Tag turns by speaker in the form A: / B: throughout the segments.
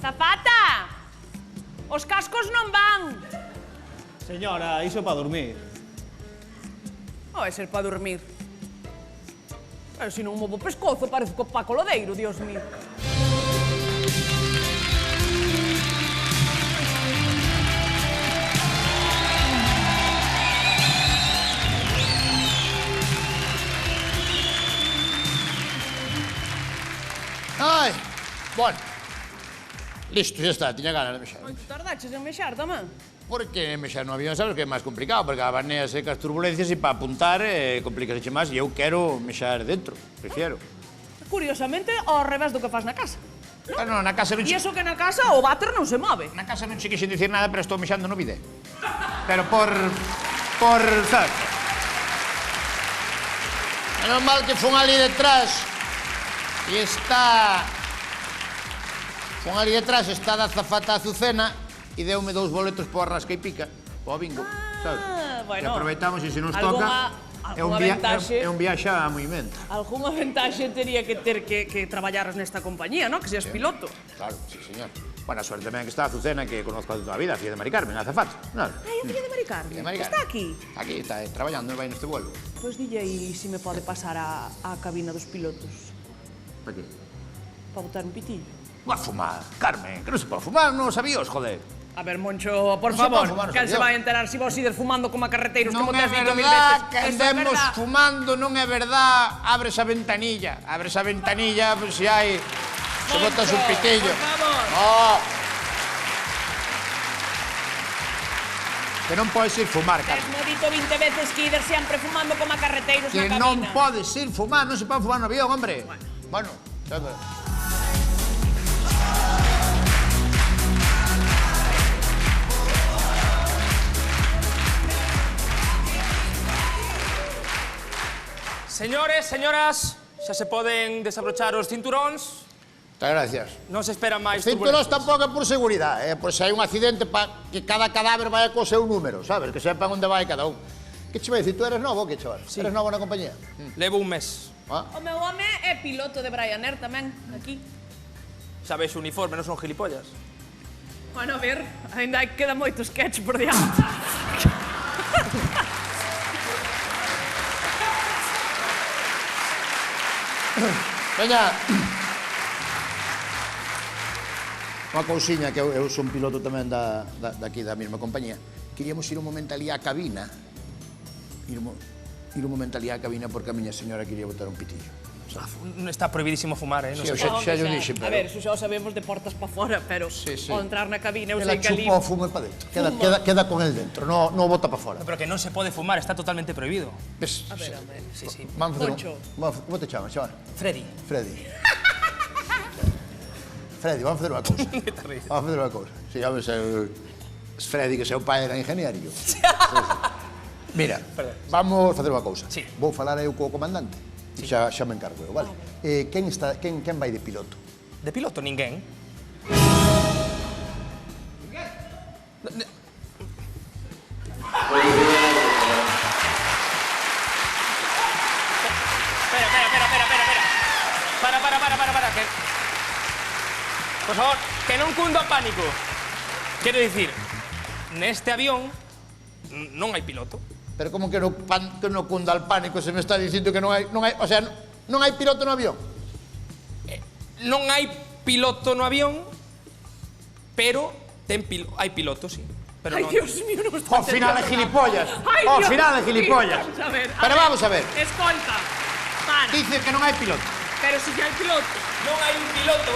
A: Azafata! Os cascos non van.
B: Señora, iso para dormir.
A: Non vai ser para dormir. Pero se non movo o pescozo, parece co Paco Lodeiro, Dios mío.
C: Ai, bueno. Listo, xa está, tiña ganas de mexar.
A: Moito tardaches en mexar tamén.
C: Porque mexar no avión sabes que é máis complicado, porque abanease cas turbulencias e para apuntar complícase máis e eu quero mexar dentro, prefiero.
A: Curiosamente, ao revés do que faz na casa.
C: No, na casa non
A: E iso que na casa o váter non se move.
C: Na casa non che quixen dicir nada, pero estou mexando no bidé. Pero sabes? Menos mal que fun ali detrás e está... Fun ali detrás, está da azafata Azucena e deume 2 boletos para rasca e pica, para o bingo, sabes?
A: Bueno.
C: E aproveitamos e se nos toca... É un viaxe a movimento.
A: Algúnha ventaxe tería que ter que traballaras nesta compañía, non? Que seas piloto.
C: Claro, sí, señor. Buena suerte tamén que está Azucena, que conozco de toda a vida, a filla de Mari Carmen, a azafata.
A: Ai, a filla de Mari Carmen. Está aquí?
C: Aquí, está traballando, vai neste vuelo.
A: Pois dille aí se me pode pasar á cabina dos pilotos.
C: Para qué?
A: Para botar un pitillo.
C: Va a fumar, Carmen, que non se pode fumar nos avións, joder.
A: A ver, Moncho, por favor, quen se vai enterar se vos ides fumando como a carreteiros como te has dito 1000 veces?
C: Que andemos fumando, non é verdad. Abres a ventanilla, pois se hai... Se botas un pitillo.
A: Por favor.
C: Oh. Que non podes ir fumar, Carmen.
A: Tes dito 20 veces que ides sempre fumando como a carreteiros na
C: Que
A: cabina.
C: non podes ir fumar, non se pode fumar no avión, hombre. Bueno, sabes...
D: Señores, señoras, xa se poden desabrochar os cinturóns.
C: Moitas gracias.
D: Non se espera máis
C: Os cinturóns
D: turbulencias.
C: tampouco é por seguridade, por se hai un accidente que cada cadáver vai co seu número, sabes? Que sepan onde vai cada un. Que che vai dicir, tú eres novo ou que, chaval?
D: Sí.
C: Eres novo na compañía?
D: Levo un mes.
A: O meu home é piloto de Ryanair tamén, aquí.
D: Sabes, o uniforme, non son gilipollas.
A: Bueno, a ver, ainda queda moito sketch por diante.
C: Veña. Unha cousiña, que eu son piloto tamén daqui da mesma compañía. Queríamos ir un momento ali á cabina. Ir un momento ali á cabina porque a miña señora quería botar un pitillo.
D: Está prohibidísimo fumar,
C: Sí, xa yo dixen, pero...
A: A ver, eso xa o sabemos de portas pa fora, pero ao entrar na cabina eu
C: Ela
A: sei que ali...
C: chupa o fumo para dentro. Queda con el dentro, non o bota para fora.
D: Pero que non se pode fumar, está totalmente prohibido.
C: Ves?
A: A ver, home.
D: Sí, sí.
C: Vamos a facer
A: Concho.
C: Como te chamas, chaval?
D: Freddy.
C: Freddy. Freddy, vamos a facer unha cousa. Vamos a facer unha cousa. Si, a ver, Freddy, que é o pai da ingeniería. Mira, vamos a facer unha cousa.
D: Sí.
C: Vou falar eu co comandante. E xa me encargo eu, vale? Quen vai de piloto?
D: De piloto, ninguén. Para. Que... Por favor, que non cunda o pánico. Quero dicir, neste avión non hai piloto.
C: Pero como que non cunda el pánico se me está dicindo que non hai... O sea, non hai piloto no avión?
D: Non hai piloto no avión, pero hai piloto, sí. Pero
A: Ai,
D: non...
A: Dios mío, non estou
C: Ao final é gilipollas.
A: Ai,
C: Ao
A: Dios
C: final é
A: mío.
C: gilipollas. Pero vamos a ver.
A: Escolta, para.
C: Dice que non hai piloto.
A: Pero si hai piloto.
D: Non hai un piloto,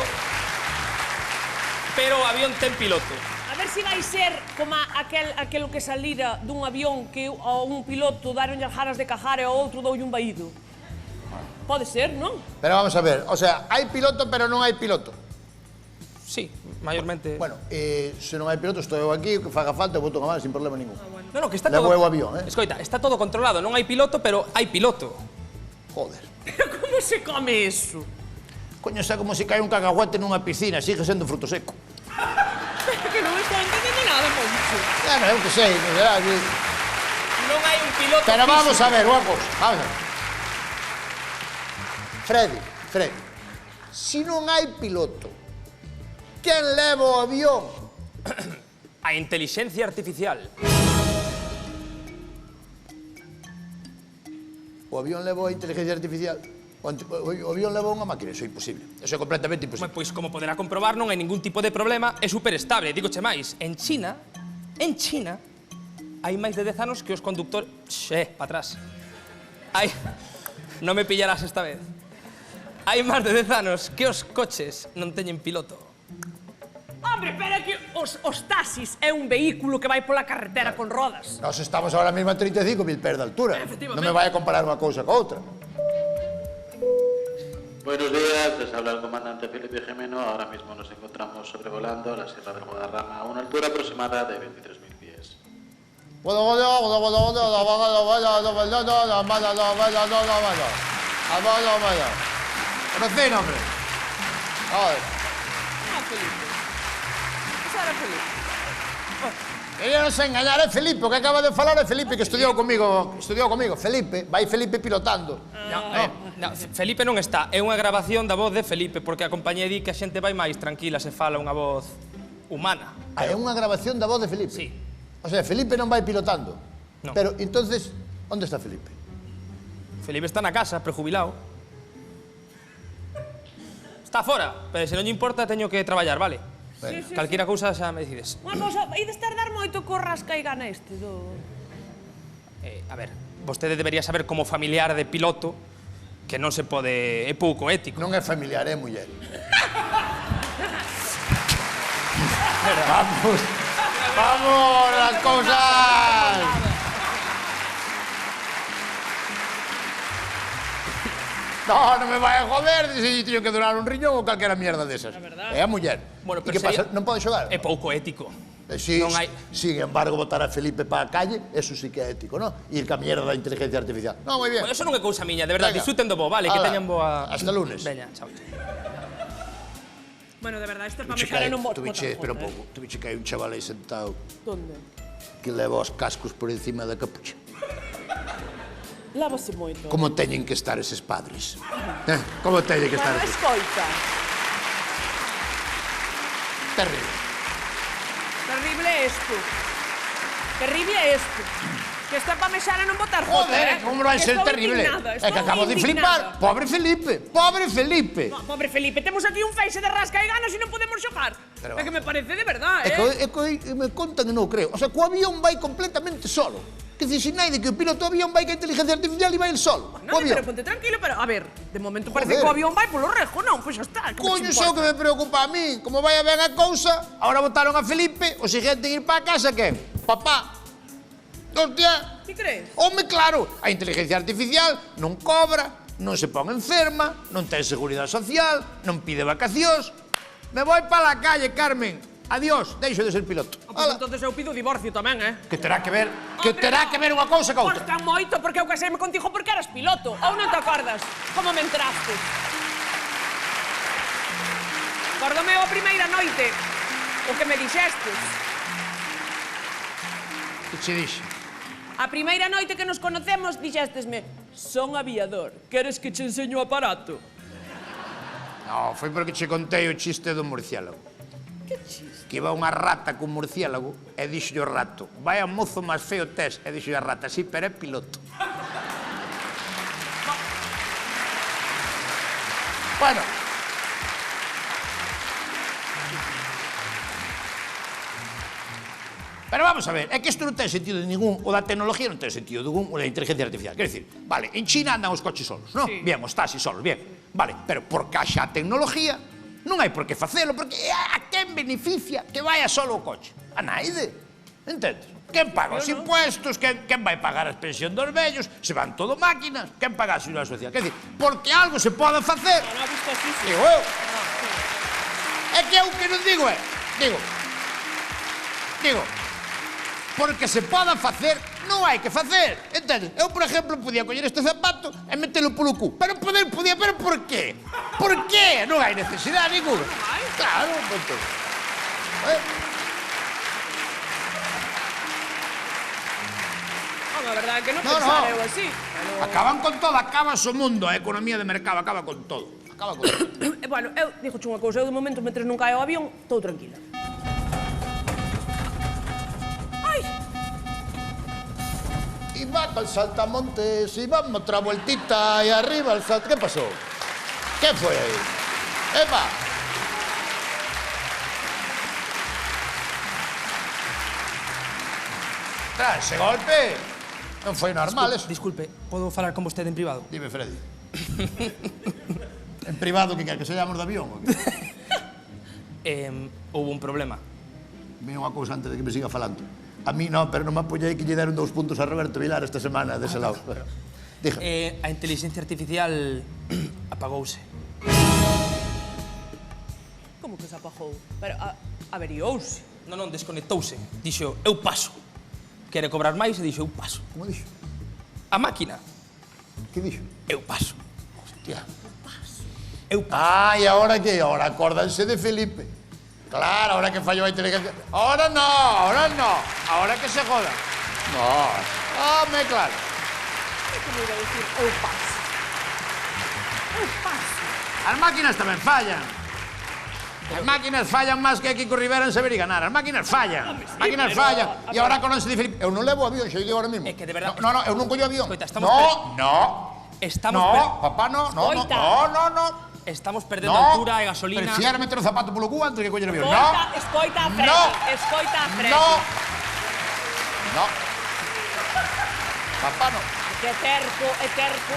D: pero o avión ten piloto.
A: A ver se vai ser como aquel que salira dun avión que a un piloto daron as ganas de cajar e ao outro doulle un vaído. Pode ser, non?
C: Pero vamos a ver, o sea, hai piloto pero non hai piloto.
D: Sí, mayormente...
C: Bueno, se non hai piloto, estou eu aquí, que faga falta, eu boto unha mano sin problema ningún.
D: No, que está
C: Levo
D: todo...
C: eu o avión,
D: Escoita, está todo controlado, non hai piloto, pero hai piloto.
C: Joder.
A: Pero como se come eso?
C: Coño, xa como se cae un cacahuete nunha piscina, sigue sendo fruto seco.
A: Que non estou entendendo nada, Moncho.
C: Bueno, eu que sei, non será que...
D: Non hai un piloto
C: Pero vamos
D: físico.
C: a ver, unha cousa, vamos a ver. Freddy, si non hai piloto, Quen leva o avión?
D: A inteligencia artificial.
C: O avión leva a inteligencia artificial? O avión leva unha máquina? Iso é imposible. Iso é completamente imposible.
D: Pois como poderá comprobar, non hai ningún tipo de problema, é superestable. Dígoche máis, en China, hai máis de 10 anos que os conductores... para atrás. Non me pillarás esta vez. Hai máis de 10 anos que os coches non teñen piloto.
A: Hombre, pero é que os taxis é un vehículo que vai pola carretera con rodas.
C: Nós estamos ahora mesmo a 35.000 pés de altura. Non me vai a comparar unha cousa co outra.
E: Buenos días, les habla el comandante Felipe Jimeno. Ahora mismo nos encontramos sobrevolando la Sierra del Guadarrama a una altura aproximada de 23.000 pies.
C: Conocen, hombre.
A: Felipe. Esa era Felipe.
C: Queríanos engañar, é Felipe, o que acaba de falar é Felipe, que estudiou comigo. Felipe, vai Felipe pilotando.
D: No, Felipe non está, é unha grabación da voz de Felipe, porque a compañía di que a xente vai máis tranquila se fala unha voz humana.
C: É unha grabación da voz de Felipe?
D: Sí.
C: O sea, Felipe non vai pilotando.
D: No.
C: Pero, entonces, onde está Felipe?
D: Felipe está na casa, prejubilado. Está fora, pero se non lle importa, teño que traballar, vale?
A: Sí.
D: Calquera cousa xa me decides.
A: Unha cousa, ides tardar moito co rascaiga neste do...
D: A ver, vostede debería saber como familiar de piloto que non se pode... é pouco ético.
C: Non é familiar, é muller. Vamos, las cousas! Non me vai a joder, se teño que donar un riñón ou calquera mierda desas. É a muller.
D: Bueno,
C: e que pasa? Non pode xogar?
D: É pouco ético.
C: Sin embargo, botar a Felipe para a calle, eso sí que é ético, non? Ir ca mierda da inteligencia artificial. Non, moi bien.
D: Bueno, eso non é cousa miña, de verdade. Disfruten do bo, vale? Que teñan boa...
C: Hasta lunes.
D: Veña, chao.
A: Bueno, de verdade, isto é para mexar en un bote.
C: Espera un pouco. Tu biche que hai un chaval aí sentado
A: Donde?
C: que leva os cascos por encima da capucha.
A: Lávase moito.
C: Como teñen que estar eses padres? Como teñen que estar
A: Bueno,
C: eses...
A: escoita.
C: Terrible.
A: Terrible esto. Terrible esto. Que está para mexar e non botar joder,
C: Joder, como vai ser terrible? É que acabo de flipar. Pobre Felipe, pobre Felipe.
A: No, pobre Felipe, temos aquí un feixe de rasca e ganas e non podemos xogar. É que me parece de verdade,
C: É que me contan e non creo. O sea, co avión vai completamente solo. Que dice Sinaide que o piloto do avión vai ca inteligencia artificial e vai el solo.
A: No, pero ponte tranquilo, pero a ver, de momento parece que o avión vai polo rejo, non? Pois xa está.
C: Coño, xa o que me preocupa a mí. Como vai a ben a cousa, agora botaron a Felipe, o seguinte en ir para casa, quen? Papá. Hostia.
A: Ti crees?
C: Home, claro, a inteligencia artificial non cobra, non se pon enferma, non ten seguridade social, non pide vacacións. Me voy para a calle, Carmen. Adiós, deixo de ser piloto.
A: Pois entonces eu pido divorcio tamén,
C: Que terá que ver unha cousa ca outra.
A: Pois tan moito, porque eu caseime contigo porque eras piloto. Ou non te acordas? Como me entraste? Acórdome a primeira noite, o que me dixestes.
C: Que che dixe?
A: A primeira noite que nos conocemos, dixestesme: son aviador, queres que che enseño o aparato?
C: Non, foi porque che contei o chiste do murciélago.
A: Que chiste?
C: Que iba unha rata cun murciélago e dixo o rato: vai a mozo máis feo tes. E dixo a rata: sí, pero é piloto. Bueno. Pero vamos a ver, é que isto non ten sentido ningún, o da tecnología non ten sentido ningún, o da inteligencia artificial. Quer decir, vale, en China andan os coches solos, non?
A: Sí.
C: Bien, os taxis solos, bien. Vale, pero por caixa a tecnología, non hai por que facelo, porque a quen beneficia que vaya solo o coche? A naide, entendes? Quen paga os impuestos? Quen vai pagar as pensións dos vellos? Se van todo máquinas? Quen paga a seguridade social? Quer decir, porque algo se pode facer,
A: Non, visto así, sí.
C: digo eu. É que eu que non digo é, digo, porque se poda facer, non hai que facer, entendes? Eu, por exemplo, podía coller este zapato e metelo polo cu, pero podía, pero por qué? Por qué? Non hai necesidade ninguna. Claro, punto.
A: A verdade é que non pensara eu así.
C: Acaban con todo, acaba o mundo, a economía de mercado acaba con todo. Acaba con isto.
A: Bueno, eu dixoche unha cousa, eu de momento, mentre non cae o avión, estou tranquila. Ai!
C: Y va al saltamontes y vamos otra vueltita y arriba al salto. ¿Qué pasó? ¿Qué fue ahí? ¡Epa! Tras ese golpe non foi normal eso.
D: Disculpe, podo falar con vostede en privado?
C: Dime, Freddy. En privado, que quer que sellamos de avión?
D: Houve un problema.
C: Mira unha cousa antes de que me siga falando. A mí non, pero non me apoyei que lle deron 2 puntos a Roberto Vilar esta semana dese lado. Dija.
D: A inteligencia artificial apagouse.
A: Como que se apagou? Pero averiouse.
D: Non, desconectouse. Dixo, eu paso. Quere cobrar máis e dixo, eu paso.
C: Como dixo?
D: A máquina,
C: Que dixo?
D: eu paso.
C: Hostia.
D: Eu paso.
C: Ah, e agora que? Agora acórdanse de Felipe. Claro, ahora que fallou a inteligencia. Ahora no, ahora no. Ahora que se joda. No. Home, claro.
A: Como iba a dicir, eu paso. Eu paso.
C: As máquinas tamén fallan. As máquinas fallan máis que Kiko Rivera en saber e ganar. As máquinas fallan. As máquinas fallan. E agora acordanse de Felipe. Eu non levo avión, xa digo ahora mismo.
D: É que de verdade...
C: No, eu non collo avión.
D: Escoita, estamos... Estamos...
C: No, papá, no.
D: Estamos perdendo
C: No.
D: altura e gasolina.
C: Prefiero meter o zapato polo cu antes que coller avión. No.
A: Escoita a Freddy.
C: No.
A: Escoita a Freddy.
C: No. Papá, no.
A: Que terco, é terco.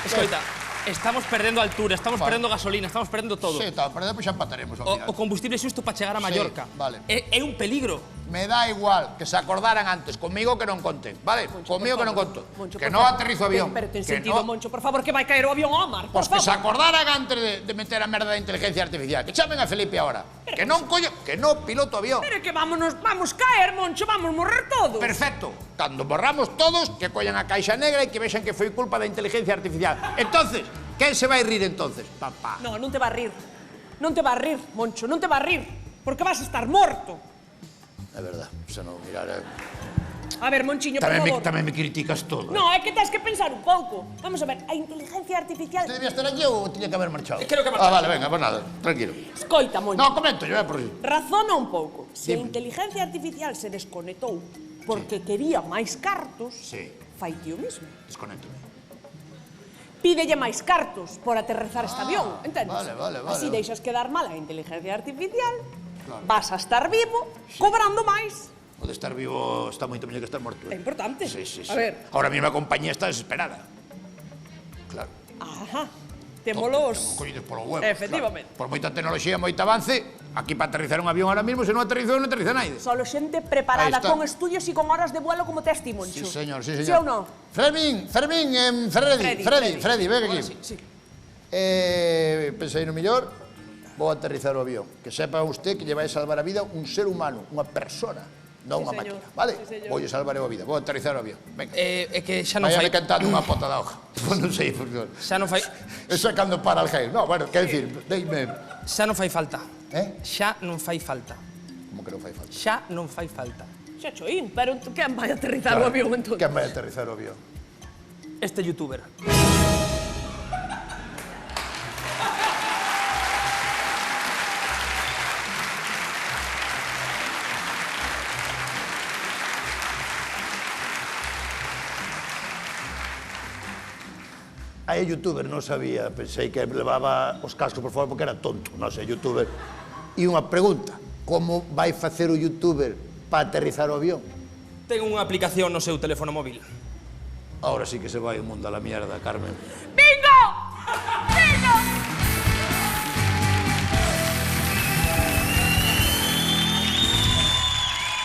D: Escoita, estamos perdendo altura, estamos perdendo gasolina, estamos perdendo todo.
C: Sí, está, pero depois xa empataremos ao final.
D: O combustible xusto para chegar a Mallorca.
C: vale.
D: É un peligro.
C: Me da igual que se acordaran antes, comigo que non conten, vale? Comigo que non conto.
A: Moncho,
C: Que
A: por
C: non
A: favor.
C: aterrizo o avión.
A: Pero ten
C: Que
A: sentido,
C: no.
A: Moncho, por favor, que vai caer o avión ao mar, por
C: Pois que se
A: favor.
C: acordaran antes de meter a merda da inteligencia artificial. Que chamen a Felipe ahora. Que non collo, que non piloto avión.
A: Pero que vamos caer, Moncho, vamos morrer todos.
C: Perfecto. Cando morramos todos, que collan a caixa negra e que vexan que foi culpa da inteligencia artificial. Entonces, quen se vai rir entonces? Papá.
A: No, non te va a rir. Non te va a rir, Moncho, non te va a rir. Porque vas a estar morto.
C: É verdad, se non mirar...
A: A ver, Monchiño, por favor.
C: Tamén me criticas todo.
A: No, é que tens que pensar un pouco. Vamos a ver, a inteligencia artificial...
C: Te debía estar aquí ou tiña que haber marchado?
D: Creo que
C: Ah, vale, venga, pues nada, tranquilo.
A: Escoita, Moncho.
C: No, comento, yo por si.
A: Razona un pouco. Se a
C: Dime.
A: inteligencia artificial se desconectou porque quería máis cartos,
C: Sí.
A: fai ti o mismo.
C: Desconéctome.
A: Pídelle máis cartos por aterrizar este avión, entendes?
C: vale.
A: Así deixas quedar mal a inteligencia artificial, vas a estar vivo, cobrando máis.
C: O de estar vivo está moito mellor que estar morto.
A: É importante.
C: Sí.
A: A ver.
C: Ahora mesmo a compañía está desesperada. Claro.
A: Ajá. Témolos...
C: Collidos polo huevo.
A: Efectivamente.
C: Claro. Por moita tecnoloxía, moito avance, aquí para aterrizar un avión ahora mismo, se non aterrizou, non aterriza naide.
A: Solo xente
C: Ahí
A: preparada
C: está.
A: con estudios e con horas de vuelo como tes ti, Moncho.
C: Sí, señor, sí,
A: Sí
C: señor.
A: ou non?
C: Fermín, Freddy, ven aquí.
A: Sí.
C: Pensei no millor, vou aterrizar o avión. Que sepa usted que lle vai salvar a vida un ser humano, unha persona, non unha
A: señor.
C: máquina, vale?
A: Sí, señor.
C: Voulle salvar a vida, vou aterrizar o avión. Venga.
D: É que xa non
C: Váyame
D: fai...
C: cantando unha pota da hoja. Pues non sei, porque...
D: Xa non fai...
C: Eso é cando para el gel. No, bueno, quer dicir, deime...
D: Xa non fai falta. Xa non fai falta.
C: Como que non fai falta?
D: Xa non fai falta.
A: Xa choín, pero quen vai aterrizar o avión entón?
C: Quen vai aterrizar o avión?
D: Este youtuber.
C: Aí é youtuber, non sabía, pensei que levaba os cascos por fora porque era tonto, non sei, youtuber. E unha pregunta, como vai facer o youtuber para aterrizar o avión?
D: Ten unha aplicación no seu teléfono móvil.
C: Ahora sí que se vai o mundo a la mierda, Carmen.
A: Bingo!